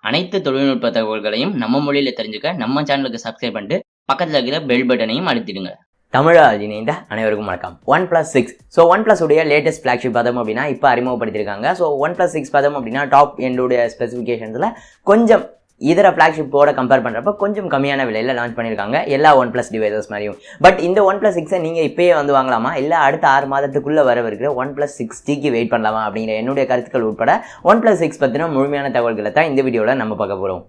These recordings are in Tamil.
அனைத்து தொழில்நுட்ப தகவல்களையும் நம்ம மொழியில தெரிஞ்சுக்க நம்ம சேனலுக்கு சப்ஸ்கிரைப் பண்ணிட்டு பக்கத்தில் இருக்கிற பெல் பட்டனையும் அழுத்திடுங்க. தமிழால் இணைந்த அனைவருக்கும் வணக்கம். OnePlus 6. ஸோ OnePlus உடைய லேட்டஸ்ட் ஃப்ளாக்ஷிப் பார்த்தோம் அப்படின்னா இப்போ அறிமுகப்படுத்தியிருக்காங்க. ஸோ OnePlus 6 பார்த்தோம் அப்படின்னா டாப் எண்டுடைய ஸ்பெசிஃபிகேஷன்ஸில் கொஞ்சம் இதர ஃப்ளாக்ஷிப்போட கம்பேர் பண்ணுறப்ப கொஞ்சம் கம்மியான விலையில் லான்ச் பண்ணியிருக்காங்க எல்லா OnePlus டிவைசஸ் மாதிரியும். பட் இந்த OnePlus 6 நீங்கள் இப்போயே வந்து வாங்கலாமா, இல்லை அடுத்த 6 மாதத்துக்குள்ளே வரவிருக்கிற OnePlus 6Tக்கு வெயிட் பண்ணலாமா அப்படிங்கிற என்னுடைய கருத்துக்கள் உட்பட OnePlus 6 பற்றின முழுமையான தகவல்களை தான் இந்த வீடியோவில் நம்ம பார்க்க போகிறோம்.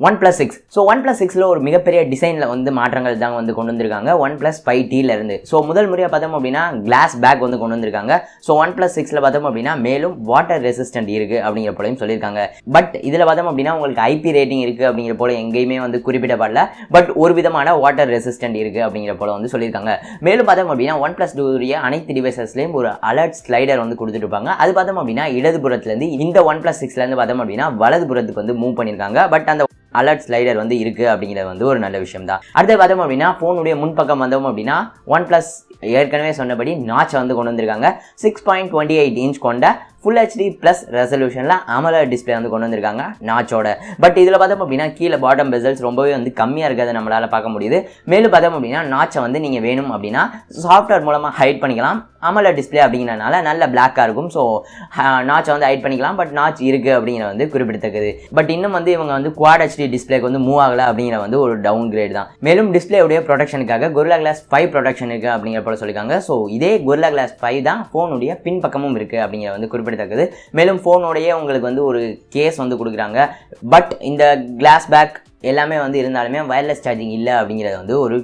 OnePlus 6. ஸோ OnePlus 6ல ஒரு மிகப்பெரிய டிசைனில் வந்து மாற்றங்கள் தான் வந்து கொண்டு வந்திருக்காங்க OnePlus 5Tலேருந்து. ஸோ முதல் முறையாக பார்த்தோம் அப்படின்னா கிளாஸ் பேக் வந்து கொண்டு வந்திருக்காங்க. ஸோ OnePlus 6ல பார்த்தோம் அப்படின்னா மேலும் வாட்டர் ரெசிஸ்டன்ட் இருக்குது அப்படிங்கிற போலையும் சொல்லியிருக்காங்க. பட் இதில் பார்த்தோம் அப்படின்னா உங்களுக்கு IP ரேட்டிங் இருக்குது அப்படிங்கிற போல எங்கேயுமே வந்து குறிப்பிடப்படல. பட் ஒரு விதமான வாட்டர் ரெசிஸ்டன்ட் இருக்குது அப்படிங்கிற போல வந்து சொல்லியிருக்காங்க. மேலும் பார்த்தோம் அப்படின்னா OnePlus 2 அனைத்து டிவைசஸ்லையும் ஒரு அலர்ட் ஸ்லைடர் வந்து கொடுத்துருப்பாங்க. அது பார்த்தோம் அப்படின்னா இடதுபுறத்துலேருந்து இந்த OnePlus 6லேருந்து பார்த்தோம் அப்படின்னா வலதுபுறத்துக்கு வந்து மூவ் பண்ணியிருக்காங்க. பட் அந்த அலர்ட் ஸ்லைடர் வந்து இருக்குது அப்படிங்கிறது வந்து ஒரு நல்ல விஷயம் தான். அடுத்து பார்த்தோம் அப்படின்னா ஃபோனுடைய முன்பக்கம் வந்தோம் அப்படின்னா OnePlus ஏற்கனவே சொன்னபடி நாட்ச் வந்து கொண்டு வந்திருக்காங்க. 6.28 இன்ச் கொண்ட Full HD ப்ளஸ் ரெசல்யூஷனில் AMOLED டிஸ்பிளே வந்து கொண்டு வந்திருக்காங்க நாச்சோட. பட் இதில் பார்த்தோம் அப்படின்னா கீழே பாட்டம் பெசல்ஸ் ரொம்பவே வந்து கம்மியாக இருக்கிறத நம்மளால் பார்க்க முடியுது. மேலும் பார்த்தோம் அப்படின்னா நாச்சை வந்து நீங்கள் வேணும் அப்படின்னா சாஃப்ட்வேர் மூலமாக ஹைட் பண்ணிக்கலாம். AMOLED டிஸ்பிளே அப்படிங்கிறனால நல்ல பிளாக்காக இருக்கும். ஸோ நாச்சை வந்து ஹைட் பண்ணிக்கலாம். பட் நாச் இருக்குது அப்படிங்கிற வந்து குறிப்பிடத்தக்கது. பட் இன்னும் வந்து இவங்க வந்து Quad HD டிஸ்பிளேக்கு வந்து மூவ் ஆகலை அப்படிங்கிற வந்து ஒரு டவுன் கிரேட் தான். மேலும் டிஸ்பிளேவுடைய ப்ரொடெக்ஷனுக்காக Gorilla Glass 5 ப்ரொடெக்ஷன் இருக்குது அப்படிங்கிற போல சொல்லியிருக்காங்க. ஸோ இதே Gorilla Glass 5 தான் ஃபோனுடைய பின்பக்கமும் இருக்குது அப்படிங்கிற வந்து குறிப்பிடத்தக்கது. மேலும் ஃபோனோடைய உங்களுக்கு வந்து ஒரு கேஸ் வந்து கொடுக்குறாங்க. பட் இந்த கிளாஸ் பேக் எல்லாமே வந்து இருந்தாலுமே வயர்லெஸ் சார்ஜிங் இல்லை அப்படிங்கிறது வந்து ஒரு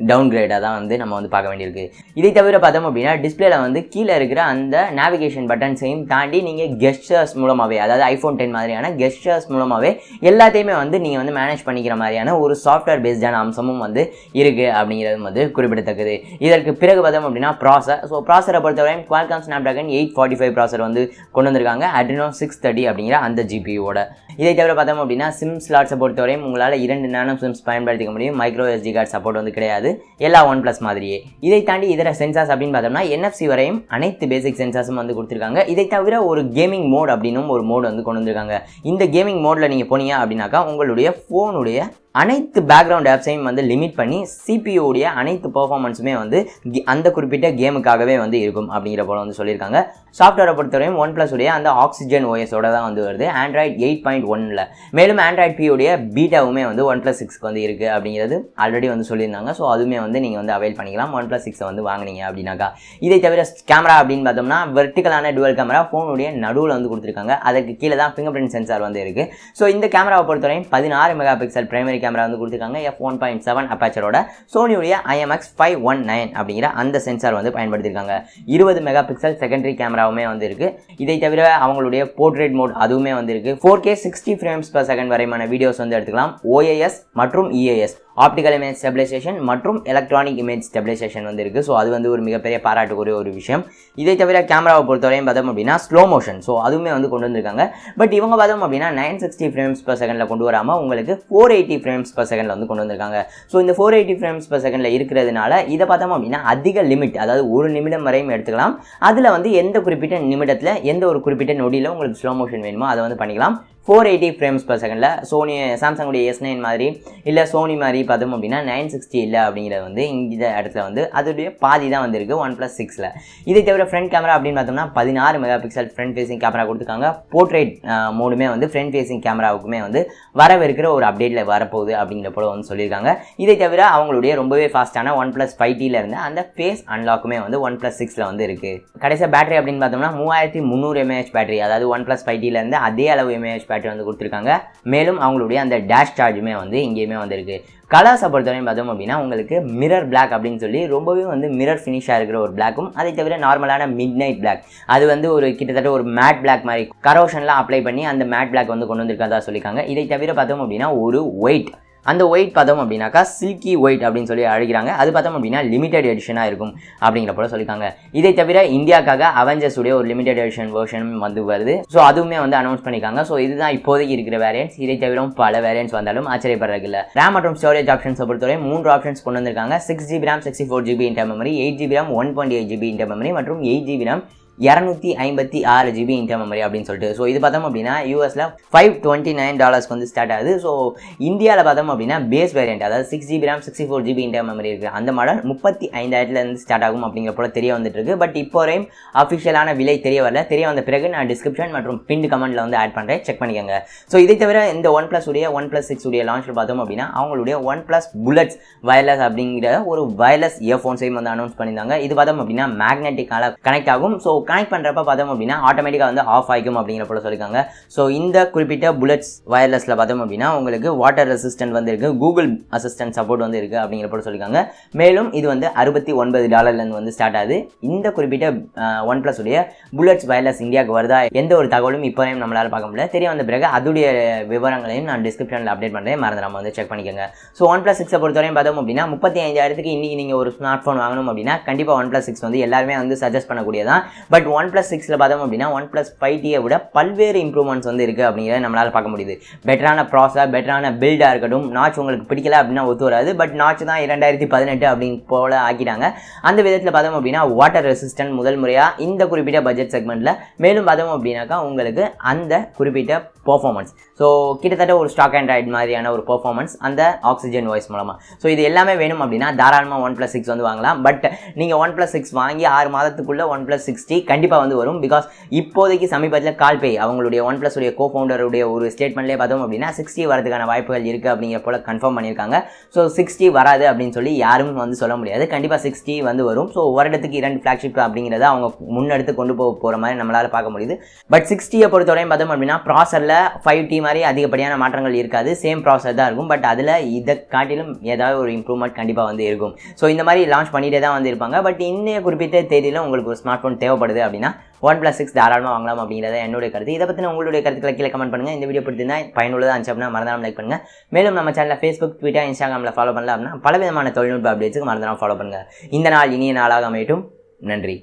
டவுன் கிரேடாக தான் வந்து நம்ம வந்து பார்க்க வேண்டியிருக்கு. இதை தவிர பார்த்தோம் அப்படின்னா டிஸ்பிளேல வந்து கீழே இருக்கிற அந்த நேவிகேஷன் பட்டன்ஸையும் தாண்டி நீங்கள் கெஸ்டர்ஸ் மூலமாகவே, அதாவது iPhone 10 மாதிரியான கெஸ்டர்ஸ் மூலமாகவே எல்லாத்தையுமே வந்து நீங்கள் வந்து மேனேஜ் பண்ணிக்கிற மாதிரியான ஒரு சாஃப்ட்வேர் பேஸ்டான அம்சமும் வந்து இருக்குது அப்படிங்கிறது வந்து குறிப்பிடத்தக்கது. இதற்கு பிறகு பார்த்தோம் அப்படின்னா ப்ராசர். ஸோ ப்ராசரை பொறுத்தவரையும் Qualcomm Snapdragon 845 ப்ராசர் வந்து கொண்டு வந்திருக்காங்க Adreno 630 அப்படிங்கிற அந்த GPUவோட. இதை தவிர பார்த்தோம் அப்படின்னா சிம் ஸ்லாட்ஸை பொறுத்தவரையும் உங்களால் 2 நானோ சிம்ஸ் பயன்படுத்திக்க முடியும். மைக்ரோ SD கார்டு சப்போர்ட் வந்து கிடையாது எல்லா OnePlus மாதிரியே. இதை தாண்டி இதர சென்சார்ஸ் அப்படின்னு பார்த்தோம்னா NFC வரையும் அனைத்து பேசிக் சென்சார்ஸும் வந்து கொடுத்துருக்காங்க. இதை தவிர ஒரு கேமிங் மோட் அப்படின்னும் ஒரு மோட் வந்து கொண்டு வந்திருக்காங்க. இந்த கேமிங் மோடில் நீங்கள் போனீங்க அப்படின்னாக்கா உங்களுடைய ஃபோனுடைய அனைத்து பேக்ரவுண்ட் ஆப்ஸையும் வந்து லிமிட் பண்ணி CPU-உடைய அனைத்து பெர்ஃபார்மன்ஸுமே வந்து அந்த குறிப்பிட்ட கேமுக்காகவே வந்து இருக்கும் அப்படிங்கிற போல வந்து சொல்லியிருக்காங்க. சாஃப்ட்வேரை பொறுத்தவரையும் OnePlus உடைய அந்த ஆக்சிஜன் OS-ஓட தான் வந்து வருது Android 8.1ல். மேலும் Android P-உடைய பீட்டாவுமே வந்து OnePlus 6க்கு வந்து இருக்குது அப்படிங்கிறது ஆல்ரெடி வந்து சொல்லியிருந்தாங்க. ஸோ அதுவுமே வந்து நீங்கள் வந்து அவைல் பண்ணிக்கலாம் OnePlus 6 வந்து வாங்கினீங்க அப்படின்னாக்கா. இதை தவிர கேமரா அப்படின்னு பார்த்தோம்னா வெர்டிகலான டுவல் கேமரா ஃபோனுடைய நடுவில் வந்து கொடுத்துருக்காங்க. அதுக்கு கீழே தான் ஃபிங்கர் பிரிண்ட் சென்சார் வந்து இருக்குது. ஸோ இந்த கேமராவை பொறுத்தவரையும் 16 மெகா பிக்சல் பிரைமரி கேமரா வந்து கொடுத்துருக்காங்க f1.7 அப்பாச்சரோட. சோனியுடைய IMX519 அப்படிங்கிற அந்த சென்சார் வந்து பயன்படுத்தியிருக்காங்க. 20 மெகா பிக்சல் செகண்டரி கேமராவுமே வந்து இருக்கு. இதை தவிர அவங்களுடைய போர்ட்ரேட் மோட் அதுவுமே வந்து இருக்கு. 4K 60 frames per second வரைமான videos வந்து எடுத்துக்கலாம். OIS மற்றும் EIS ஆப்டிக்கல் இமேஜ் ஸ்டெபிலைசேஷன் மற்றும் எலக்ட்ரானிக் இமேஜ் ஸ்டெபிலைசேஷன் வந்து இருக்குது. ஸோ அது வந்து ஒரு மிகப்பெரிய பாராட்டுக்குரிய ஒரு விஷயம். இதை தவிர கேமராவை பொறுத்தவரையும் பார்த்தோம் அப்படின்னா ஸ்லோ மோஷன், ஸோ அதுவுமே வந்து கொண்டு வந்திருக்காங்க. பட் இவங்க பார்த்தோம் அப்படின்னா 960 frames per second கொண்டு வராமல் உங்களுக்கு 480 frames per second வந்து கொண்டு வந்திருக்காங்க. ஸோ இந்த 480 frames per second இருக்கிறதுனால இதை பார்த்தோம் அப்படின்னா அதிக லிமிட், அதாவது 1 நிமிடம் வரையும் எடுத்துக்கலாம். அதில் வந்து எந்த குறிப்பிட்ட நிமிடத்தில் எந்த ஒரு குறிப்பிட்ட நொடியில் உங்களுக்கு ஸ்லோ மோஷன் வேணுமோ அதை வந்து பண்ணிக்கலாம். 480 frames per second சோனி சாம்சங்குடைய S9 மாதிரி இல்லை சோனி மாதிரி பார்த்தோம் அப்படின்னா 960 இல்லை அப்படிங்கிறது வந்து இந்த இடத்துல வந்து அதோடைய பாதி தான் வந்துருக்கு OnePlus 6ல். இதை தவிர ஃப்ரண்ட் கேமரா அப்படின்னு பார்த்தோம்னா 16 mega pixel front facing camera கொடுத்துருக்காங்க. போர்ட்ரேட் மோடுமே வந்து ஃப்ரண்ட் ஃபேசிங் கேமராவுக்குமே வந்து வரவிருக்கிற ஒரு அப்டேட்டில் வரப்போகுது அப்படிங்கிற போல வந்து சொல்லியிருக்காங்க. இதை தவிர அவங்களுடைய ரொம்பவே ஃபாஸ்ட்டான OnePlus 5Tல இருந்து அந்த ஃபேஸ் அன்லாக்குமே வந்து OnePlus 6ல் வந்து இருக்குது. கடைசியாக பேட்டரி அப்படின்னு பார்த்தோம்னா 3300 mAh பேட்டரி, அதாவது OnePlus 5Tல இருந்து அதே அளவு mAh பேட்டரி வந்து கொடுத்துருக்காங்க. மேலும் அவங்களுடைய அந்த டேஷ் சார்ஜுமே வந்து இங்கேயுமே வந்துருக்கு. கலர்ஸை பொறுத்தவரையும் பார்த்தோம் அப்படின்னா உங்களுக்கு மிரர் பிளாக் அப்படின்னு சொல்லி ரொம்பவே வந்து மிரர் ஃபினிஷாக இருக்கிற ஒரு பிளாக்கும், அதை தவிர நார்மலான மிட் நைட் பிளாக், அது வந்து ஒரு கிட்டத்தட்ட ஒரு மேட் பிளாக் மாதிரி கரோஷன்லாம் அப்ளை பண்ணி அந்த மேட் பிளாக் வந்து கொண்டு வந்திருக்கதா சொல்லியிருக்காங்க. இதை தவிர பார்த்தோம் அப்படின்னா ஒரு ஒயிட் அந்த ஒயிட் பார்த்தோம் அப்படின்னாக்கா சில்கி ஒயிட் அப்படின்னு சொல்லி அழைக்கிறாங்க. அது பார்த்தோம் அப்படின்னா லிமிடெட் எடிஷனாக இருக்கும் அப்படிங்கிற போல சொல்லியிருக்காங்க. இதை தவிர இந்தியாக்காக அவெஞ்சர்ஸ் உடைய ஒரு லிமிடெட் எடிஷன் வெர்ஷனும் வந்து வருது. ஸோ அதுவுமே வந்து அனௌன்ஸ் பண்ணியிருக்காங்க. ஸோ இதுதான் இப்போதைக்கு இருக்கிற வேரியன்ட்ஸ். இதை தவிர பல வேரியன்ட்ஸ் வந்தாலும் ஆச்சரியப்படுறதுக்கு இல்லை. ரேம் மற்றும் ஸ்டோரேஜ் ஆப்ஷன்ஸை பொறுத்தவரை 3 ஆப்ஷன்ஸ் கொண்டு வந்திருக்காங்க. 6GB RAM 64GB inter memory, 8GB RAM 128GB inter memory மற்றும் 8GB RAM 256GB inter memory அப்படின்னு சொல்லிட்டு. ஸோ இது பார்த்தோம் அப்படின்னா யூஎஸ்ல $529 வந்து ஸ்டார்ட் ஆகுது. ஸோ இந்தியாவில் பார்த்தோம் அப்படின்னா பேஸ் வேரியன்ட், அதாவது 6GB RAM 64GB inter memory இருக்குது, அந்த மாடல் 35,000 ஸ்டார்ட் ஆகும் அப்படிங்கிற போல தெரிய வந்துட்டு இருக்கு. பட் இப்போ வரையும் அஃபிஷியலான விலை தெரிய வரல. தெரிய வந்த பிறகு நான் டிஸ்கிரிப்ஷன் மற்றும் பின் கமெண்ட்ல வந்து ஆட் பண்ணுறேன், செக் பண்ணிக்கோங்க. ஸோ இதை தவிர இந்த OnePlus உடைய OnePlus 6 உடைய லான்ச்சில் பார்த்தோம் அப்படின்னா அவங்களுடைய OnePlus Bullets வயர்லெஸ் அப்படிங்கிற ஒரு வயர்லெஸ் இயர்ஃபோன்ஸையும் வந்து அனௌன்ஸ் பண்ணியிருந்தாங்க. இது பார்த்தோம் அப்படின்னா மேக்னெட்டிக்கால கனெக்ட் ஆகும். ஸோ கனெக்ட் பண்ணுறப்ப பார்த்தோம் அப்படின்னா ஆட்டோமேட்டிக்காக வந்து ஆஃப் ஆகிக்கும் அப்படிங்கிற போல சொல்லியிருக்காங்க. ஸோ இந்த குறிப்பிட்ட புல்லட்ஸ் வயர்லெஸில் பார்த்தோம் அப்படின்னா உங்களுக்கு வாட்டர் ரெசிஸ்டன்ட் வந்து இருக்குது, கூகுள் அசிஸ்டன்ட் சப்போர்ட் வந்து இருக்குது அப்படிங்கிற போல சொல்லியிருக்காங்க. மேலும் இது வந்து $69 வந்து ஸ்டார்ட் ஆகுது. இந்த குறிப்பிட்ட OnePlus உடைய புல்லட்ஸ் வயர்லெஸ் இந்தியாவுக்கு வருதா எந்த ஒரு தகவலும் இப்போ நம்மளால் பார்க்க முடியல. தெரிய வந்த பிறகு அதுடைய விவரங்களையும் நான் டிஸ்கிரிப்ஷனில் அப்டேட் பண்ணுறேன், மறந்துடாம வந்து செக் பண்ணிக்கோங்க. ஸோ OnePlus 6 பொறுத்தவரையும் பார்த்தோம் அப்படின்னா 35,000 இன்னைக்கு நீங்கள் ஒரு ஸ்மார்ட் ஃபோன் வாங்கணும் அப்படின்னா கண்டிப்பாக OnePlus 6 வந்து எல்லாருமே வந்து சஜஸ்ட் பண்ணக்கூடியதான். பட் OnePlus 6ல பார்த்தோம் அப்படின்னா OnePlus 5Tயை விட பல்வேறு இம்ப்ரூவ்மெண்ட்ஸ் வந்து இருக்குது அப்படிங்கிறத நம்மளால் பார்க்க முடியுது. பெட்டரான ப்ராசஸர், பெட்டரான பில்டாக இருக்கட்டும், நாச் உங்களுக்கு பிடிக்கல அப்படின்னா ஒத்து வராது. பட் நாச் தான் 2018 அப்படின்னு போல ஆக்கிட்டாங்க. அந்த விதத்தில் பார்த்தோம் அப்படின்னா வாட்டர் ரெசிஸ்டன்ட் முதல் முறையாக இந்த குறிப்பிட்ட பட்ஜெட் செக்மெண்ட்டில். மேலும் பார்த்தோம் அப்படின்னாக்கா உங்களுக்கு அந்த குறிப்பிட்ட பர்ஃபார்மன்ஸ், ஸோ கிட்டத்தட்ட ஒரு ஸ்டாக் ஆண்ட்ராய்டு மாதிரியான ஒரு பர்ஃபார்மன்ஸ் அந்த ஆக்சிஜன் வாய்ஸ் மூலமாக. ஸோ இது எல்லாமே வேணும் அப்படின்னா தாராளமாக OnePlus 6 வந்து வாங்கலாம். பட் நீங்கள் OnePlus 6 வாங்கி 6 மாதத்துக்குள்ளே OnePlus 6T கண்டிப்பாக வந்து வரும். பிகாஸ் இப்போதைக்கு சமீபத்தில் கால்பே அவங்களுடைய OnePlus உடைய கோஃபவுண்டருடைய ஒரு ஸ்டேட்மெண்ட்லேயே பார்த்தோம் அப்படின்னா 6T வரதுக்கான வாய்ப்புகள் இருக்குது அப்படிங்கிற போல கன்ஃபார்ம் பண்ணியிருக்காங்க. ஸோ 6T வராது அப்படின்னு சொல்லி யாரும் வந்து சொல்ல முடியாது. கண்டிப்பாக 6T வந்து வரும். ஸோ வருடத்துக்கு 2 ஃப்ளாக்ஷிப் அப்படிங்கிறத அவங்க முன்னெடுத்து கொண்டு போகிற மாதிரி நம்மளால் பார்க்க முடியுது. பட் 6Tயை பொறுத்தவரையும் பார்த்தோம் அப்படின்னா ப்ராசரில் 5T மாதிரி அதிகப்படியான மாற்றங்கள் இருக்காது, சேம் ப்ராசர் தான் இருக்கும். பட் அதில் இதை காட்டிலும் ஏதாவது ஒரு இம்ப்ரூவ்மெண்ட் கண்டிப்பாக வந்து இருக்கும். ஸோ இந்த மாதிரி லான்ச் பண்ணிட்டே தான் வந்து இருப்பாங்க. பட் இன்னைய குறிப்பிட்ட தேதியில் உங்களுக்கு ஒரு ஸ்மார்ட் ஃபோன் தேவைப்படுது அப்படின்னா OnePlus 6 தாராளமாக வாங்கலாம் அப்படிங்கிறத என்னுடைய கருத்து. இதை பற்றின உங்களுடைய கருத்துக்களை கீழே கமெண்ட் பண்ணுங்கள். இந்த வீடியோ பிடிச்சிருந்தா பயனுள்ளதாக இருந்துச்சு அப்படின்னா மறந்துடாம லைக் பண்ணுங்கள். மேலும் நம்ம சேனலில் Facebook, Twitter, Instagramல ஃபாலோ பண்ணலாம் அப்படின்னா பலவிதமான தொழில்நுட்ப அப்டேட்ஸுக்கு மறந்துடாம ஃபாலோ பண்ணுங்கள். இந்த நாள் இனிய நாளாக அமையட்டும். நன்றி.